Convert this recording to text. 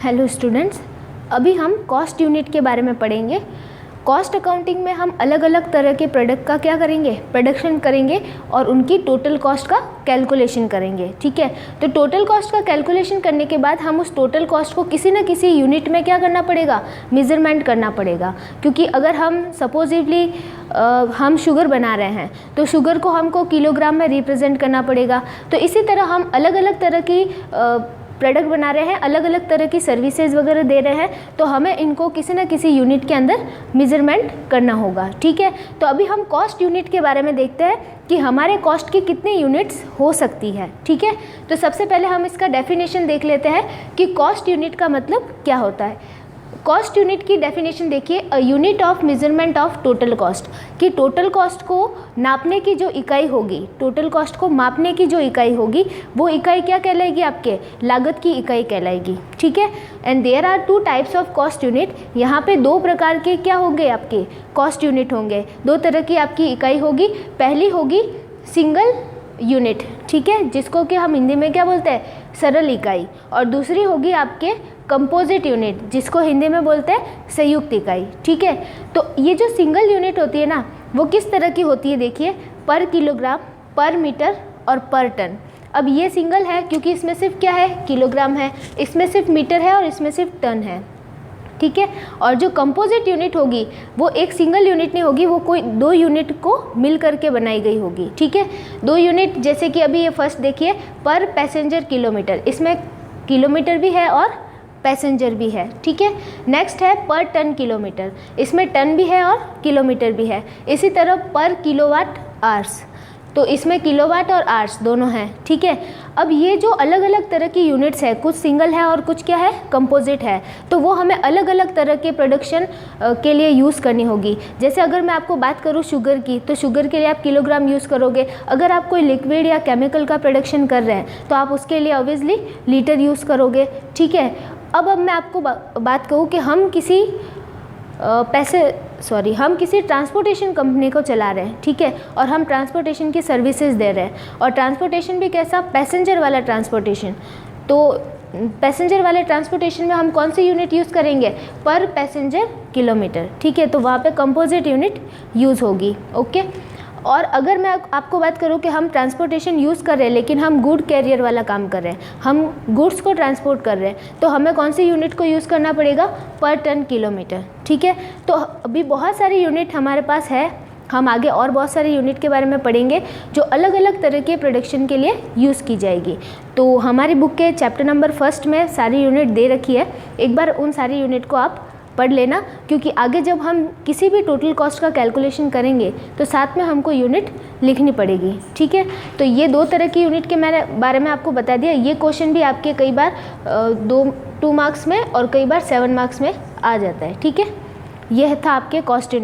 Hello students, अभी हम cost unit के बारे में पढ़ेंगे। कॉस्ट अकाउंटिंग में हम अलग अलग तरह के प्रोडक्ट का क्या करेंगे, प्रोडक्शन करेंगे और उनकी टोटल कॉस्ट का कैलकुलेशन करेंगे। ठीक है, तो टोटल कॉस्ट का कैलकुलेशन करने के बाद हम उस टोटल कॉस्ट को किसी न किसी यूनिट में क्या करना पड़ेगा, मेज़रमेंट करना पड़ेगा। क्योंकि अगर हम सपोजिवली हम शुगर बना रहे हैं तो शुगर को हमको किलोग्राम में रिप्रेजेंट करना पड़ेगा। तो इसी तरह हम अलग अलग तरह की प्रोडक्ट बना रहे हैं, अलग अलग तरह की सर्विसेज वगैरह दे रहे हैं, तो हमें इनको किसी न किसी यूनिट के अंदर मेजरमेंट करना होगा। ठीक है, तो अभी हम कॉस्ट यूनिट के बारे में देखते हैं कि हमारे कॉस्ट की कितनी यूनिट्स हो सकती है। ठीक है, तो सबसे पहले हम इसका डेफिनेशन देख लेते हैं कि कॉस्ट यूनिट का मतलब क्या होता है। कॉस्ट यूनिट की डेफिनेशन देखिए, a unit of measurement of total cost, कि टोटल कॉस्ट को नापने की जो इकाई होगी, टोटल कॉस्ट को मापने की जो इकाई होगी वो इकाई क्या कहलाएगी, आपके लागत की इकाई कहलाएगी। ठीक है, and there are two types of cost unit. यहाँ पे दो प्रकार के क्या होंगे, आपके कॉस्ट यूनिट होंगे, दो तरह की आपकी इकाई होगी। पहली होगी सिंगल यूनिट, ठीक है, जिसको कि हम हिंदी में क्या बोलते हैं, सरल इकाई, और दूसरी होगी आपके कंपोजिट यूनिट, जिसको हिंदी में बोलते हैं संयुक्त इकाई। ठीक है, तो ये जो सिंगल यूनिट होती है ना, वो किस तरह की होती है, देखिए, पर किलोग्राम, पर मीटर और पर टन। अब ये सिंगल है क्योंकि इसमें सिर्फ क्या है, किलोग्राम है, इसमें सिर्फ मीटर है और इसमें सिर्फ टन है। ठीक है, और जो कंपोजिट यूनिट होगी वो एक सिंगल यूनिट नहीं होगी, वो कोई दो यूनिट को मिल करके बनाई गई होगी। ठीक है, दो यूनिट, जैसे कि अभी ये फर्स्ट देखिए, पर पैसेंजर किलोमीटर, इसमें किलोमीटर भी है और पैसेंजर भी है। ठीक है, नेक्स्ट है पर टन किलोमीटर, इसमें टन भी है और किलोमीटर भी है। इसी तरह पर किलोवाट आवर्स, तो इसमें किलोवाट और आवर्स दोनों हैं। ठीक है, अब ये जो अलग अलग तरह की यूनिट्स है, कुछ सिंगल है और कुछ क्या है, कंपोजिट है, तो वो हमें अलग अलग तरह के प्रोडक्शन के लिए यूज़ करनी होगी। जैसे अगर मैं आपको बात करूँ शुगर की, तो शुगर के लिए आप किलोग्राम यूज़ करोगे। अगर आप कोई लिक्विड या केमिकल का प्रोडक्शन कर रहे हैं तो आप उसके लिए ऑब्वियसली लीटर यूज़ करोगे। ठीक है, अब मैं आपको बात कहूँ कि हम किसी हम किसी ट्रांसपोर्टेशन कंपनी को चला रहे हैं। ठीक है, और हम ट्रांसपोर्टेशन की सर्विसेज दे रहे हैं, और ट्रांसपोर्टेशन भी कैसा, पैसेंजर वाला ट्रांसपोर्टेशन। तो पैसेंजर वाले ट्रांसपोर्टेशन में हम कौन सी यूनिट यूज़ करेंगे, पर पैसेंजर किलोमीटर। ठीक है, तो वहाँ पे कंपोजिट यूनिट यूज़ होगी। ओके, और अगर मैं आपको बात करूँ कि हम ट्रांसपोर्टेशन यूज़ कर रहे हैं लेकिन हम गुड कैरियर वाला काम कर रहे हैं, हम गुड्स को ट्रांसपोर्ट कर रहे हैं, तो हमें कौन सी यूनिट को यूज़ करना पड़ेगा, पर टन किलोमीटर। ठीक है, तो अभी बहुत सारी यूनिट हमारे पास है, हम आगे और बहुत सारे यूनिट के बारे में पढ़ेंगे जो अलग अलग तरह के प्रोडक्शन के लिए यूज़ की जाएगी। तो हमारी बुक के चैप्टर नंबर 1 में सारी यूनिट दे रखी है, एक बार उन सारी यूनिट को आप पढ़ लेना, क्योंकि आगे जब हम किसी भी टोटल कॉस्ट का कैलकुलेशन करेंगे तो साथ में हमको यूनिट लिखनी पड़ेगी। ठीक है, तो ये दो तरह की यूनिट के मैंने बारे में आपको बता दिया। ये क्वेश्चन भी आपके कई बार 2 मार्क्स में और कई बार 7 मार्क्स में आ जाता है। ठीक है, यह था आपके कॉस्ट यूनिट।